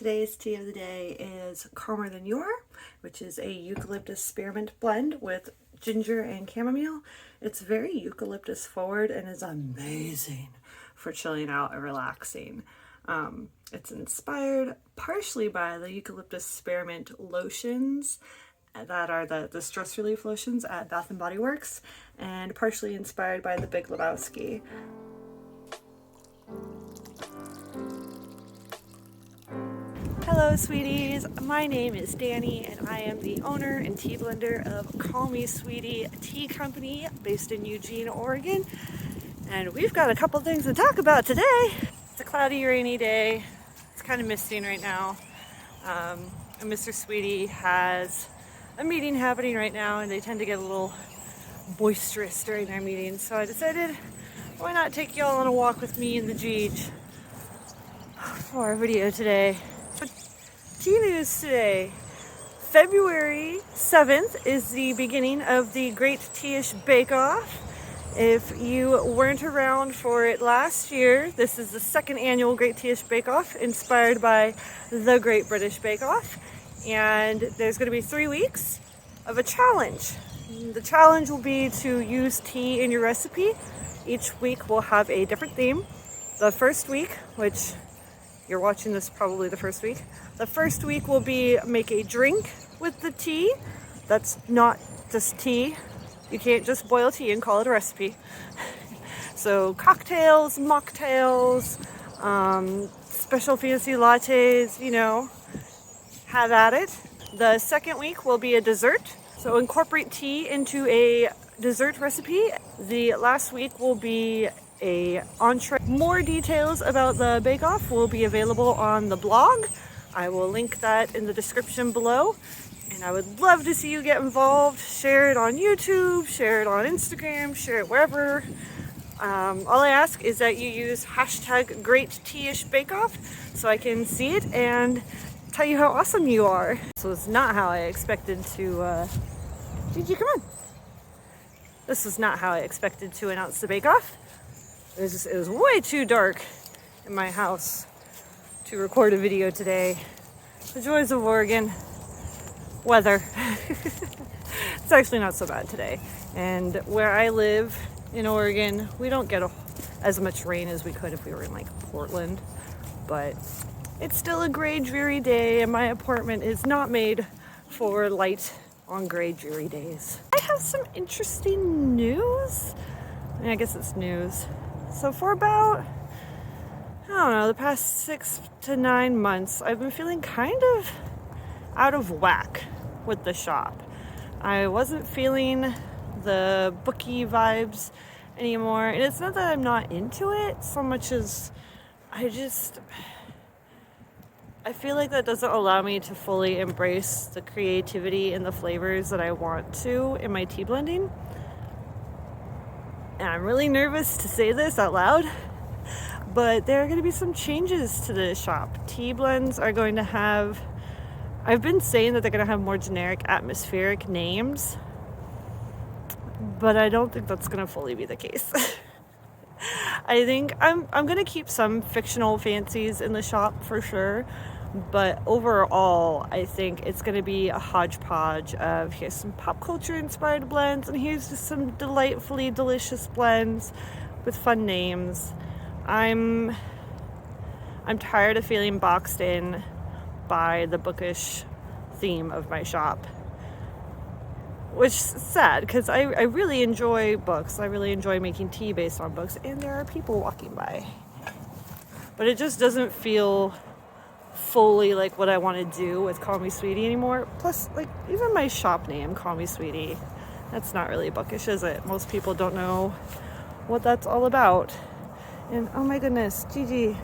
Today's tea of the day is Calmer Than You Are, which is a eucalyptus spearmint blend with ginger and chamomile. It's very eucalyptus forward and is amazing for chilling out and relaxing. It's inspired partially by the eucalyptus spearmint lotions that are the stress relief lotions at Bath & Body Works, and partially inspired by the Big Lebowski. Hello sweeties, my name is Danny and I am the owner and tea blender of Call Me Sweetea Tea Company based in Eugene, Oregon. And we've got a couple things to talk about today. It's a cloudy, rainy day. It's kind of misting right now. And Mr. Sweetea has a meeting happening right now and they tend to get a little boisterous during their meetings. So I decided, why not take y'all on a walk with me in the Jeej for our video today. Tea news today. February 7th is the beginning of the Great Tea-ish Bake Off. If you weren't around for it last year, this is the second annual Great Tea-ish Bake Off inspired by the Great British Bake Off. And there's going to be 3 weeks of a challenge. The challenge will be to use tea in your recipe. Each week will have a different theme. The first week, which you're watching this probably the first week. The first week will be make a drink with the tea. That's not just tea. You can't just boil tea and call it a recipe. So cocktails, mocktails, special fancy lattes, you know, have at it. The second week will be a dessert. So incorporate tea into a dessert recipe. The last week will be a entree. More details about the Bake Off will be available on the blog. I will link that in the description below. And I would love to see you get involved. Share it on YouTube, share it on Instagram, share it wherever. All I ask is that you use hashtag Great Tea-ish Bake Off so I can see it and tell you how awesome you are. So it's not how I expected to, Gigi, come on. This was not how I expected to announce the Bake Off. It was way too dark in my house to record a video today. The joys of Oregon. Weather. It's actually not so bad today. And where I live in Oregon, we don't get as much rain as we could if we were in like Portland. But it's still a gray, dreary day, and my apartment is not made for light on gray, dreary days. I have some interesting news. I guess it's news. So for about, I don't know, the past 6 to 9 months, I've been feeling kind of out of whack with the shop. I wasn't feeling the booky vibes anymore. And it's not that I'm not into it so much as I feel like that doesn't allow me to fully embrace the creativity and the flavors that I want to in my tea blending. And I'm really nervous to say this out loud, but there are going to be some changes to the shop. Tea blends are going to have, I've been saying that they're going to have more generic atmospheric names, but I don't think that's going to fully be the case. I think I'm going to keep some fictional fancies in the shop for sure, but overall I think it's going to be a hodgepodge of here's some pop culture inspired blends and here's just some delightfully delicious blends with fun names. I'm tired of feeling boxed in by the bookish theme of my shop, which is sad because I really enjoy books. I really enjoy making tea based on books, and there are people walking by, but it just doesn't feel fully like what I want to do with Call Me Sweetea anymore. Plus, like, even my shop name, Call Me Sweetea, that's not really bookish, is it? Most people don't know what that's all about. And oh my goodness, Gigi.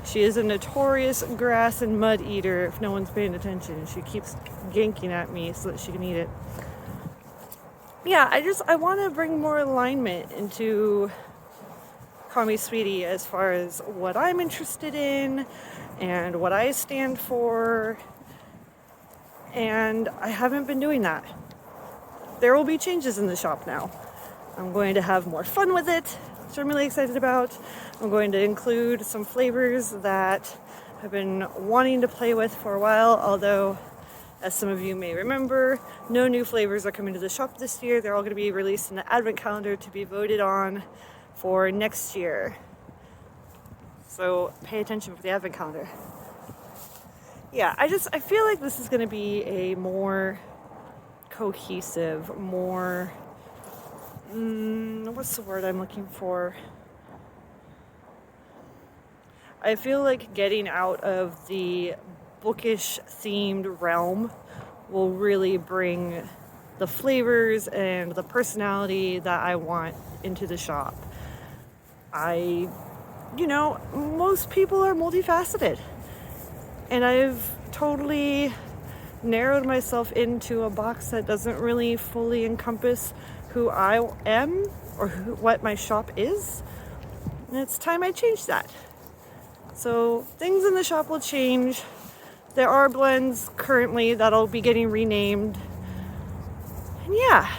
She is a notorious grass and mud eater if no one's paying attention. She keeps yanking at me so that she can eat it. Yeah, I want to bring more alignment into Call Me Sweetea as far as what I'm interested in and what I stand for. And I haven't been doing that. There will be changes in the shop now. I'm going to have more fun with it, which I'm really excited about. I'm going to include some flavors that I've been wanting to play with for a while, although as some of you may remember, no new flavors are coming to the shop this year. They're all going to be released in the advent calendar to be voted on for next year. So pay attention for the advent calendar. Yeah, I feel like this is going to be a more cohesive, more, what's the word I'm looking for? I feel like getting out of the bookish themed realm will really bring the flavors and the personality that I want into the shop. Most people are multifaceted, and I've totally narrowed myself into a box that doesn't really fully encompass who I am or what my shop is. And it's time I change that. So things in the shop will change. There are blends currently that'll be getting renamed. And yeah,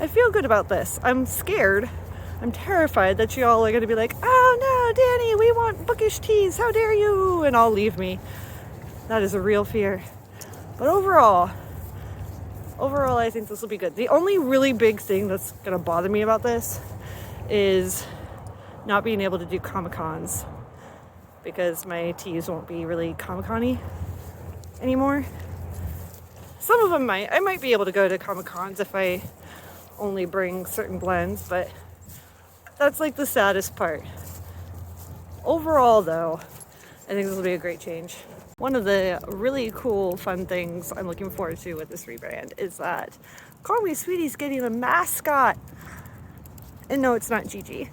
I feel good about this. I'm scared. I'm terrified that you all are going to be like, oh no, Danny, we want bookish teas. How dare you? And all leave me. That is a real fear. But overall, I think this will be good. The only really big thing that's going to bother me about this is not being able to do Comic-Cons, because my teas won't be really Comic-Con-y anymore. Some of them I might be able to go to Comic-Cons if I only bring certain blends, but that's like the saddest part. Overall though, I think this will be a great change. One of the really cool, fun things I'm looking forward to with this rebrand is that Call Me Sweetie's getting a mascot. And no, it's not Gigi.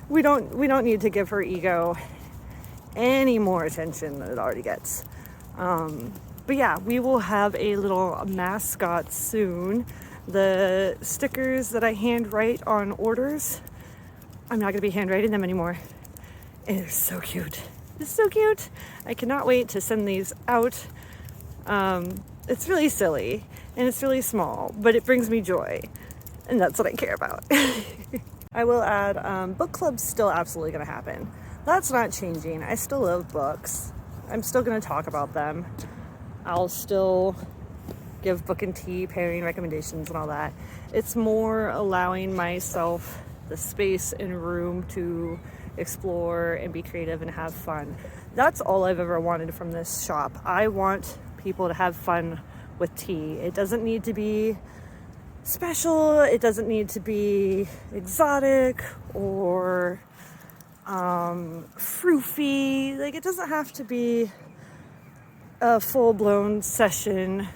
We don't need to give her ego any more attention than it already gets. But yeah, we will have a little mascot soon. The stickers that I handwrite on orders, I'm not going to be handwriting them anymore. And they're so cute. It's so cute. I cannot wait to send these out. It's really silly and it's really small, but it brings me joy. And that's what I care about. I will add, book club's still absolutely going to happen. That's not changing. I still love books. I'm still going to talk about them. I'll still give book and tea pairing recommendations and all that. It's more allowing myself the space and room to explore and be creative and have fun. That's all I've ever wanted from this shop. I want people to have fun with tea. It doesn't need to be special. It doesn't need to be exotic or froofy. Like, it doesn't have to be a full-blown session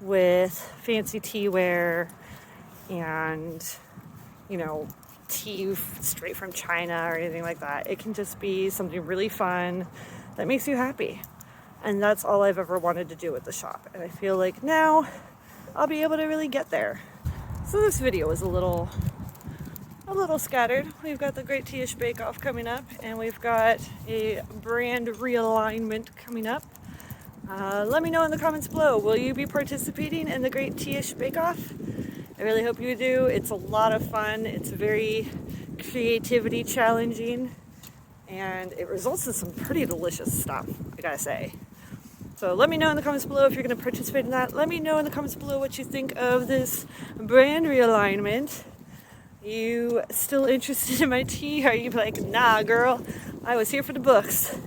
with fancy teaware and, tea straight from China or anything like that. It can just be something really fun that makes you happy. And that's all I've ever wanted to do with the shop. And I feel like now I'll be able to really get there. So this video is a little scattered. We've got the Great Tea-ish Bake Off coming up, and we've got a brand realignment coming up. Let me know in the comments below, will you be participating in the Great Tea-ish Bake Off? I really hope you do. It's a lot of fun. It's very creativity challenging, and it results in some pretty delicious stuff, I gotta say. So let me know in the comments below if you're going to participate in that. Let me know in the comments below what you think of this brand realignment. You still interested in my tea? Are you like, nah, girl, I was here for the books?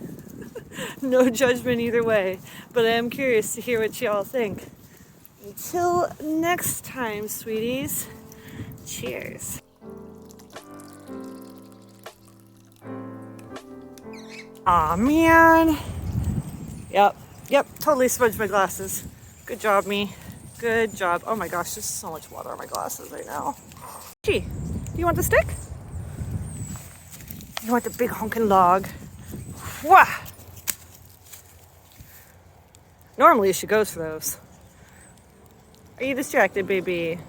No judgment either way, but I am curious to hear what y'all think. Until next time, sweeties, cheers. Aw, man. Yep, totally smudged my glasses. Good job, me. Good job. Oh my gosh, there's so much water on my glasses right now. Gee, do you want the stick? You want the big honkin' log? Wah! Normally she goes for those. Are you distracted, baby?